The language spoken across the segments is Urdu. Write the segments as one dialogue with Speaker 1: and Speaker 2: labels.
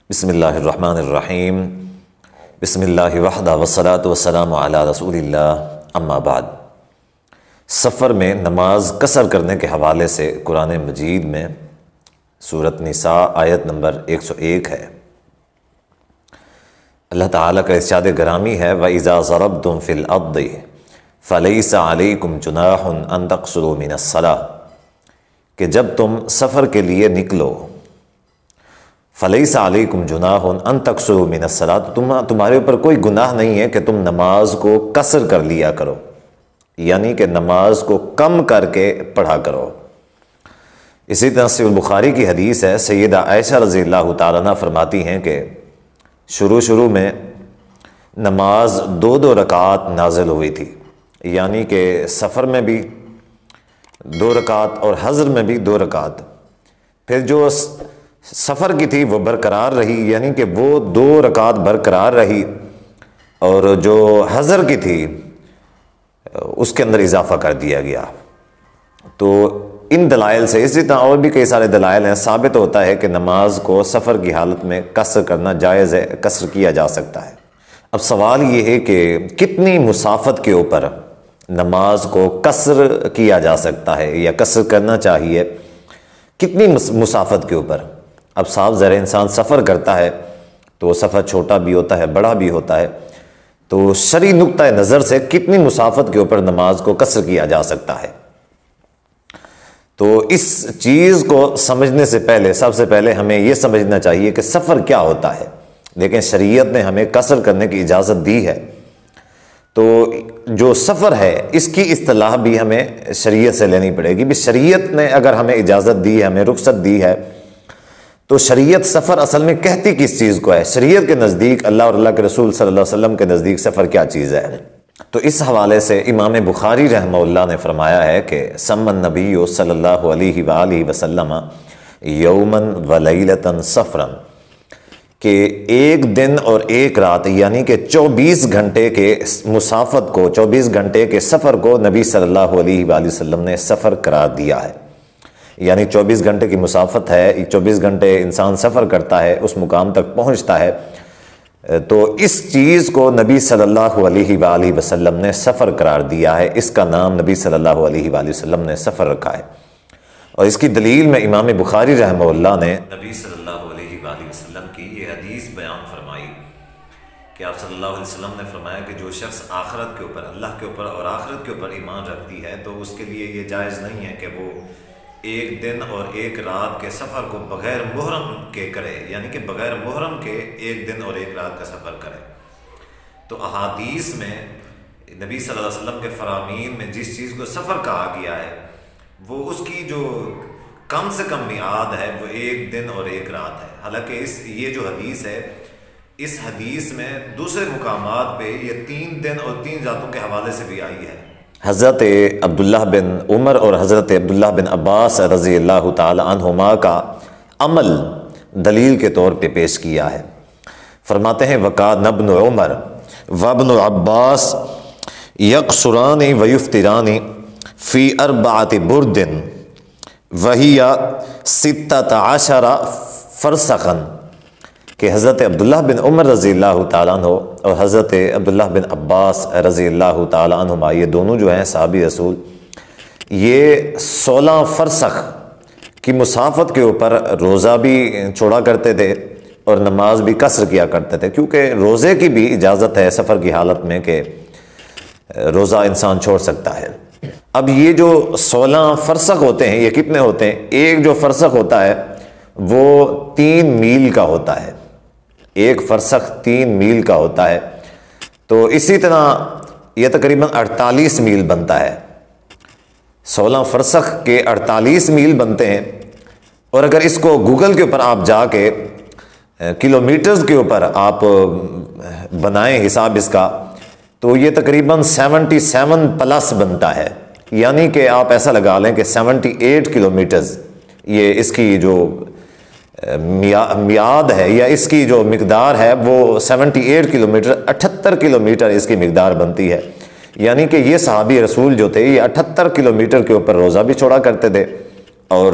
Speaker 1: بسم اللہ الرحمن الرحیم بسم اللہ وحدہ والصلاة والسلام علی رسول اللہ اما بعد۔ سفر میں نماز قصر کرنے کے حوالے سے قرآن مجید میں سورۃ نساء آیت نمبر 101 ہے۔ اللہ تعالیٰ کا ارشاد گرامی ہے وَإِذَا ضَرَبْتُمْ فِي الْأَرْضِ فَلَيْسَ عَلَيْكُمْ جُنَاحٌ أَن تَقْصُرُوا مِنَ الصَّلَاةِ کہ جب تم سفر کے لیے نکلو، فَلَيْسَ عَلَيْكُمْ جُنَاحٌ أَن تَقْصُرُوا مِنَ الصَّلَاةِ تمہارے اوپر کوئی گناہ نہیں ہے کہ تم نماز کو قصر کر لیا کرو، یعنی کہ نماز کو کم کر کے پڑھا کرو۔ اسی طرح صحیح البخاری کی حدیث ہے، سیدہ عائشہ رضی اللہ تعالیٰ عنہ فرماتی ہیں کہ شروع میں نماز 2 رکعات نازل ہوئی تھی، یعنی کہ سفر میں بھی 2 رکعات اور حضر میں بھی 2 رکعات۔ پھر جو سفر کی تھی وہ برقرار رہی، یعنی کہ وہ 2 رکعات برقرار رہی، اور جو حضر کی تھی اس کے اندر اضافہ کر دیا گیا۔ تو ان دلائل سے، اسی طرح اور بھی کئی سارے دلائل ہیں، ثابت ہوتا ہے کہ نماز کو سفر کی حالت میں قصر کرنا جائز ہے، قصر کیا جا سکتا ہے۔ اب سوال یہ ہے کہ کتنی مسافت کے اوپر نماز کو قصر کیا جا سکتا ہے یا قصر کرنا چاہیے، کتنی مسافت کے اوپر؟ اب صاف ظاہر انسان سفر کرتا ہے تو وہ سفر چھوٹا بھی ہوتا ہے، بڑا بھی ہوتا ہے، تو شرعی نقطہ نظر سے کتنی مسافت کے اوپر نماز کو قصر کیا جا سکتا ہے؟ تو اس چیز کو سمجھنے سے پہلے سب سے پہلے ہمیں یہ سمجھنا چاہیے کہ سفر کیا ہوتا ہے۔ لیکن شریعت نے ہمیں قصر کرنے کی اجازت دی ہے، تو جو سفر ہے اس کی اصطلاح بھی ہمیں شریعت سے لینی پڑے گی۔ بھی شریعت نے اگر ہمیں اجازت دی ہے، ہمیں رخصت دی ہے، تو شریعت سفر اصل میں کہتی کس چیز کو ہے؟ شریعت کے نزدیک، اللہ اور اللہ کے رسول صلی اللہ علیہ وسلم کے نزدیک سفر کیا چیز ہے؟ تو اس حوالے سے امام بخاری رحمہ اللہ نے فرمایا ہے کہ سمى النبی صلی اللہ علیہ وآلہ وسلم یوما ولیلۃ سفرا، کہ ایک دن اور ایک رات، یعنی کہ 24 گھنٹے کے مسافت کو، 24 گھنٹے کے سفر کو نبی صلی اللہ علیہ وآلہ وسلم نے سفر قرار دیا ہے۔ یعنی 24 گھنٹے کی مسافت ہے، 24 گھنٹے انسان سفر کرتا ہے، اس مقام تک پہنچتا ہے، تو اس چیز کو نبی صلی اللہ علیہ وآلہ وسلم نے سفر قرار دیا ہے۔ اس کا نام نبی صلی اللہ علیہ وآلہ وسلم نے سفر رکھا ہے۔ اور اس کی دلیل میں امام بخاری رحمہ اللہ نے نبی صلی اللہ علیہ وآلہ وسلم کی یہ حدیث بیان فرمائی کہ آپ صلی اللہ علیہ وسلم نے فرمایا کہ جو شخص آخرت کے اوپر، اللہ کے اوپر اور آخرت کے اوپر ایمان رکھتی ہے، تو اس کے لیے یہ جائز نہیں ہے کہ وہ ایک دن اور ایک رات کے سفر کو بغیر محرم کے کرے، یعنی کہ بغیر محرم کے ایک دن اور ایک رات کا سفر کرے۔ تو احادیث میں نبی صلی اللہ علیہ وسلم کے فرامین میں جس چیز کو سفر کہا گیا ہے، وہ اس کی جو کم سے کم میعاد ہے وہ ایک دن اور ایک رات ہے۔ حالانکہ یہ جو حدیث ہے، اس حدیث میں دوسرے مقامات پہ یہ 3 دن اور 3 راتوں کے حوالے سے بھی آئی ہے۔ حضرت عبداللہ بن عمر اور حضرت عبداللہ بن عباس رضی اللہ تعالی عنہما کا عمل دلیل کے طور پہ پیش کیا ہے۔ فرماتے ہیں وَكَانَ ابْنُ عُمَرَ وَابْنُ عَبَّاسَ يَقْصُرَانِ وَيُفْطِرَانِ فِي 4 بُرْدٍ وَهِيَ 16 فَرْسَخًا، کہ حضرت عبداللہ بن عمر رضی اللہ تعالیٰ عنہ اور حضرت عبداللہ بن عباس رضی اللہ تعالیٰ عنہما، یہ دونوں جو ہیں صحابی رسول، یہ 16 فرسخ کی مسافت کے اوپر روزہ بھی چھوڑا کرتے تھے اور نماز بھی قصر کیا کرتے تھے، کیونکہ روزے کی بھی اجازت ہے سفر کی حالت میں کہ روزہ انسان چھوڑ سکتا ہے۔ اب یہ جو 16 فرسخ ہوتے ہیں، یہ کتنے ہوتے ہیں؟ ایک جو فرسخ ہوتا ہے وہ 3 میل کا ہوتا ہے، ایک فرسخ 3 میل کا ہوتا ہے، تو اسی طرح یہ تقریباً 48 میل بنتا ہے۔ 16 فرسخ کے 48 میل بنتے ہیں، اور اگر اس کو گوگل کے اوپر آپ جا کے کلومیٹرز کے اوپر آپ بنائیں حساب اس کا، تو یہ تقریباً 77 پلس بنتا ہے، یعنی کہ آپ ایسا لگا لیں کہ 78 کلومیٹرز یہ اس کی جو میعاد ہے یا اس کی جو مقدار ہے وہ 78 کلومیٹر، 78 کلومیٹر اس کی مقدار بنتی ہے۔ یعنی کہ یہ صحابی رسول جو تھے یہ 78 کلومیٹر کے اوپر روزہ بھی چھوڑا کرتے تھے اور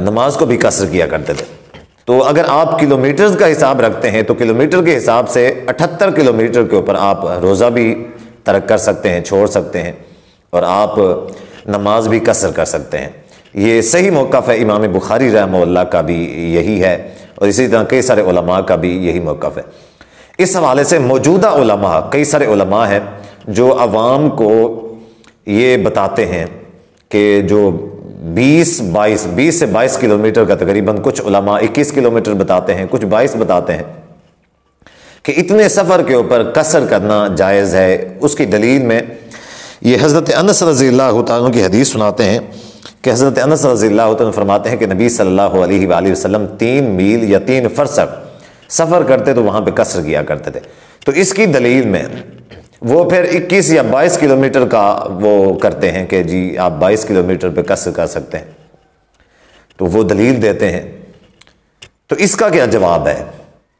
Speaker 1: نماز کو بھی قصر کیا کرتے تھے۔ تو اگر آپ کلومیٹرز کا حساب رکھتے ہیں تو کلومیٹر کے حساب سے 78 کلومیٹر کے اوپر آپ روزہ بھی ترک کر سکتے ہیں، چھوڑ سکتے ہیں، اور آپ نماز بھی قصر کر سکتے ہیں۔ یہ صحیح موقف ہے، امام بخاری رحمہ اللہ کا بھی یہی ہے، اور اسی طرح کئی سارے علماء کا بھی یہی موقف ہے۔ اس حوالے سے موجودہ علماء، کئی سارے علماء ہیں جو عوام کو یہ بتاتے ہیں کہ جو 20 سے 22 کلومیٹر کا تقریباً، کچھ علماء 21 کلومیٹر بتاتے ہیں، کچھ 22 بتاتے ہیں، کہ اتنے سفر کے اوپر قصر کرنا جائز ہے۔ اس کی دلیل میں یہ حضرت انس رضی اللہ تعالیٰ کی حدیث سناتے ہیں کہ حضرت انس رضی اللہ تعالیٰ فرماتے ہیں کہ نبی صلی اللہ علیہ وآلہ وسلم 3 میل یا 3 فرسخ سفر کرتے تو وہاں پہ قصر کیا کرتے تھے۔ تو اس کی دلیل میں وہ پھر 21 یا 22 کلومیٹر کا وہ کرتے ہیں کہ جی آپ 22 کلومیٹر پہ قصر کر سکتے ہیں، تو وہ دلیل دیتے ہیں۔ تو اس کا کیا جواب ہے؟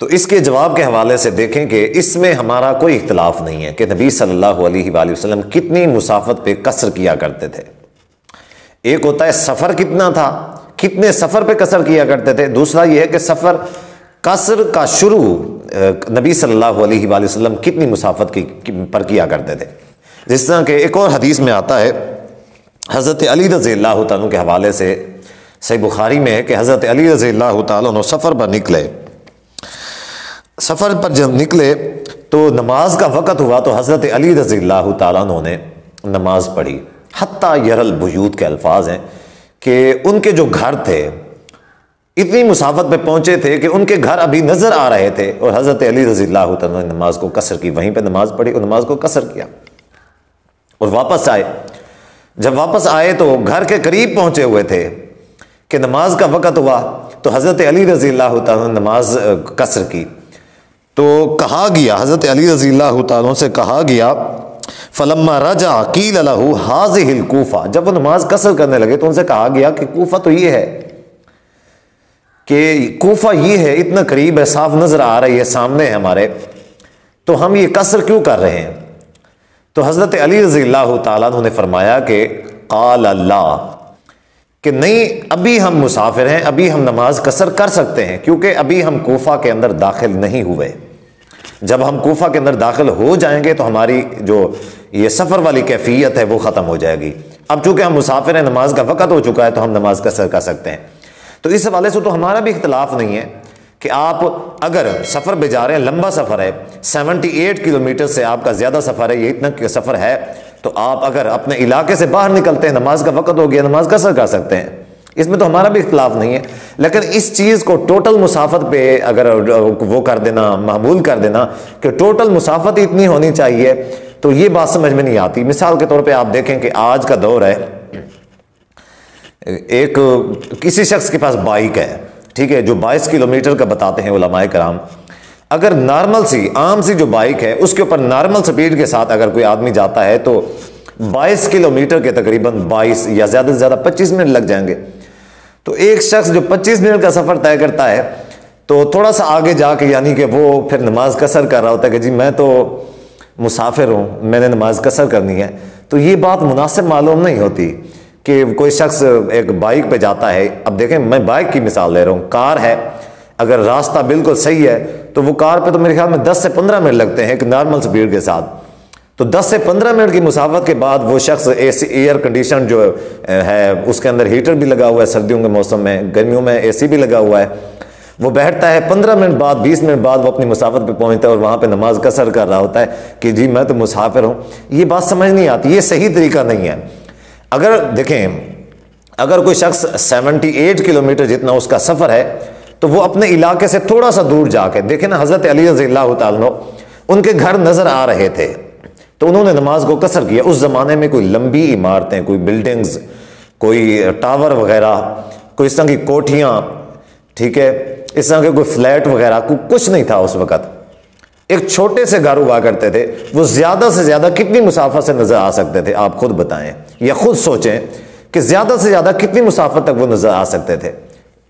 Speaker 1: تو اس کے جواب کے حوالے سے دیکھیں کہ اس میں ہمارا کوئی اختلاف نہیں ہے کہ نبی صلی اللہ علیہ وآلہ وسلم کتنی مسافت پہ قصر کیا کرتے تھے۔ ایک ہوتا ہے سفر کتنا تھا، کتنے سفر پہ قصر کیا کرتے تھے، دوسرا یہ ہے کہ سفر قصر کا شروع نبی صلی اللہ علیہ وآلہ وسلم کتنی مسافت پر کیا کرتے تھے۔ جس طرح کہ ایک اور حدیث میں آتا ہے حضرت علی رضی اللہ تعالیٰ کے حوالے سے، صحیح بخاری میں ہے کہ حضرت علی رضی اللہ تعالیٰ عنہ سفر پر نکلے، سفر پر جب نکلے تو نماز کا وقت ہوا تو حضرت علی رضی اللہ تعالیٰ عنہ نے نماز پڑھی، حتیٰ یرل بیوت کے الفاظ ہیں کہ ان کے جو گھر تھے اتنی مسافت پہ پہنچے تھے کہ ان کے گھر ابھی نظر آ رہے تھے، اور حضرت علی رضی اللہ تعالیٰ نے نماز کو قصر کی، وہیں پہ نماز پڑھی اور نماز کو قصر کیا، اور واپس آئے۔ جب واپس آئے تو گھر کے قریب پہنچے ہوئے تھے کہ نماز کا وقت ہوا، تو حضرت علی رضی اللہ تعالیٰ نے نماز قصر کی، تو کہا گیا، حضرت علی رضی اللہ تعالیٰ سے کہا گیا فلما رجع قیل له هذه الکوفہ، جب وہ نماز قصر کرنے لگے تو ان سے کہا گیا کہ کوفہ تو یہ ہے، کہ کوفہ یہ ہے، اتنا قریب ہے، صاف نظر آ رہی ہے سامنے ہے ہمارے، تو ہم یہ قصر کیوں کر رہے ہیں؟ تو حضرت علی رضی اللہ تعالیٰ نے فرمایا کہ قال اللہ، کہ نہیں، ابھی ہم مسافر ہیں، ابھی ہم نماز قصر کر سکتے ہیں، کیونکہ ابھی ہم کوفہ کے اندر داخل نہیں ہوئے۔ جب ہم کوفہ کے اندر داخل ہو جائیں گے تو ہماری جو یہ سفر والی کیفیت ہے وہ ختم ہو جائے گی۔ اب چونکہ ہم مسافر ہیں، نماز کا وقت ہو چکا ہے، تو ہم نماز قصر کر سکتے ہیں۔ تو اس حوالے سے تو ہمارا بھی اختلاف نہیں ہے کہ آپ اگر سفر پہ جا رہے ہیں، لمبا سفر ہے، 78 کلومیٹر سے آپ کا زیادہ سفر ہے، یہ اتنا سفر ہے، تو آپ اگر اپنے علاقے سے باہر نکلتے ہیں، نماز کا وقت ہو گیا، نماز قصر کر سکتے ہیں، اس میں تو ہمارا بھی اختلاف نہیں ہے۔ لیکن اس چیز کو ٹوٹل مسافت پہ اگر وہ کر دینا، معمول کر دینا کہ ٹوٹل مسافت اتنی ہونی چاہیے، تو یہ بات سمجھ میں نہیں آتی۔ مثال کے طور پہ آپ دیکھیں کہ آج کا دور ہے، ایک کسی شخص کے پاس بائک ہے، ٹھیک ہے، جو 22 کلومیٹر کا بتاتے ہیں علماء کرام، اگر نارمل سی عام سی جو بائک ہے اس کے اوپر نارمل سپیڈ کے ساتھ اگر کوئی آدمی جاتا ہے تو 22 کلومیٹر کے تقریباً 22 یا زیادہ سے زیادہ 25 منٹ لگ جائیں گے۔ تو ایک شخص جو 25 منٹ کا سفر طے کرتا ہے تو تھوڑا سا آگے جا کے یعنی کہ وہ پھر نماز قصر کر رہا ہوتا ہے کہ جی میں تو مسافر ہوں، میں نے نماز قصر کرنی ہے، تو یہ بات مناسب معلوم نہیں ہوتی کہ کوئی شخص ایک بائک پہ جاتا ہے۔ اب دیکھیں، میں بائک کی مثال لے رہا ہوں، کار ہے، اگر راستہ بالکل صحیح ہے تو وہ کار پہ تو میرے خیال میں 10 سے 15 منٹ لگتے ہیں ایک نارمل سپیڈ کے ساتھ، تو 10 سے 15 منٹ کی مسافت کے بعد وہ شخص ایئر کنڈیشن جو ہے اس کے اندر ہیٹر بھی لگا ہوا ہے، سردیوں کے موسم میں، گرمیوں میں اے سی بھی لگا ہوا ہے، وہ بیٹھتا ہے، 15 منٹ بعد 20 منٹ بعد وہ اپنی مسافت پہ پہنچتا ہے اور وہاں پہ نماز قصر کر رہا ہوتا ہے کہ جی میں تو مسافر ہوں۔ یہ بات سمجھ نہیں آتی، یہ صحیح طریقہ نہیں ہے۔ اگر دیکھیں، اگر کوئی شخص 78 کلومیٹر جتنا اس کا سفر ہے تو وہ اپنے علاقے سے تھوڑا سا دور جا کے دیکھیں نا، حضرت علی رضی اللہ تعالیٰ ان کے گھر نظر آ رہے تھے تو انہوں نے نماز کو قصر کیا۔ اس زمانے میں کوئی لمبی عمارتیں، کوئی بلڈنگز، کوئی ٹاور وغیرہ، کوئی اس طرح کی کوٹھیاں، ٹھیک ہے، اس طرح کے کوئی فلیٹ وغیرہ کچھ نہیں تھا اس وقت۔ ایک چھوٹے سے گھر ہوا کرتے تھے، وہ زیادہ سے زیادہ کتنی مسافت سے نظر آ سکتے تھے؟ آپ خود بتائیں یا خود سوچیں کہ زیادہ سے زیادہ کتنی مسافت تک وہ نظر آ سکتے تھے؟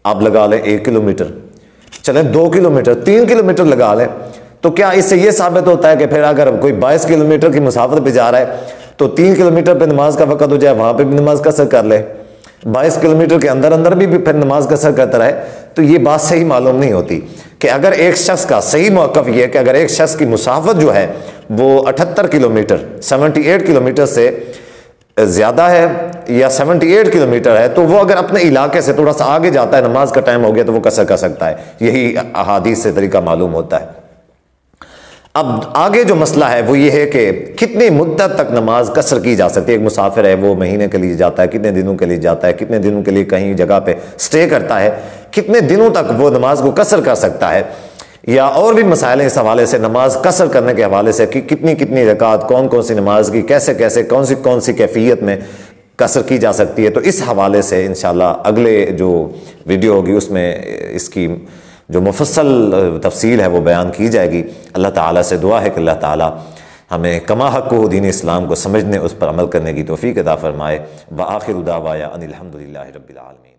Speaker 1: آپ لگا لیں 1 کلومیٹر، چلیں 2 کلومیٹر، 3 کلومیٹر لگا لیں، تو کیا اس سے یہ ثابت ہوتا ہے کہ پھر اگر کوئی 22 کلومیٹر کی مسافت پہ جا رہا ہے تو 3 کلومیٹر پہ نماز کا وقت ہو جائے، وہاں پہ بھی نماز قصر کر لے، 22 کلومیٹر کے اندر بھی پھر نماز قصر کرتا رہے؟ تو یہ بات صحیح معلوم نہیں ہوتی کہ اگر ایک شخص کا صحیح موقف یہ ہے کہ اگر ایک شخص کی مسافت جو ہے وہ 78 کلومیٹر 78 کلومیٹر سے زیادہ ہے یا 78 کلومیٹر ہے، تو وہ اگر اپنے علاقے سے تھوڑا سا آگے جاتا ہے، نماز کا ٹائم ہو گیا تو وہ قصر کر سکتا ہے. یہی احادیث سے طریقہ معلوم ہوتا ہے. اب آگے جو مسئلہ ہے وہ یہ ہے کہ کتنی مدت تک نماز قصر کی جا سکتی ہے. ایک مسافر ہے، وہ مہینے کے لیے جاتا ہے، کتنے دنوں کے لیے جاتا ہے، کتنے دنوں کے لیے کہیں جگہ پہ سٹے کرتا ہے، کتنے دنوں تک وہ نماز کو قصر کر سکتا ہے. یا اور بھی مسائل ہیں اس حوالے سے، نماز قصر کرنے کے حوالے سے کہ کتنی رکعت، کون کون سی نماز کی کیسے کون سی کیفیت میں قصر کی جا سکتی ہے. تو اس حوالے سے انشاءاللہ اگلے جو ویڈیو ہوگی اس میں اس کی جو مفصل تفصیل ہے وہ بیان کی جائے گی. اللہ تعالیٰ سے دعا ہے کہ اللہ تعالیٰ ہمیں کما حق کو دین اسلام کو سمجھنے، اس پر عمل کرنے کی توفیق عطا فرمائے. وآخر دعوانا ان الحمد للہ رب العالمین.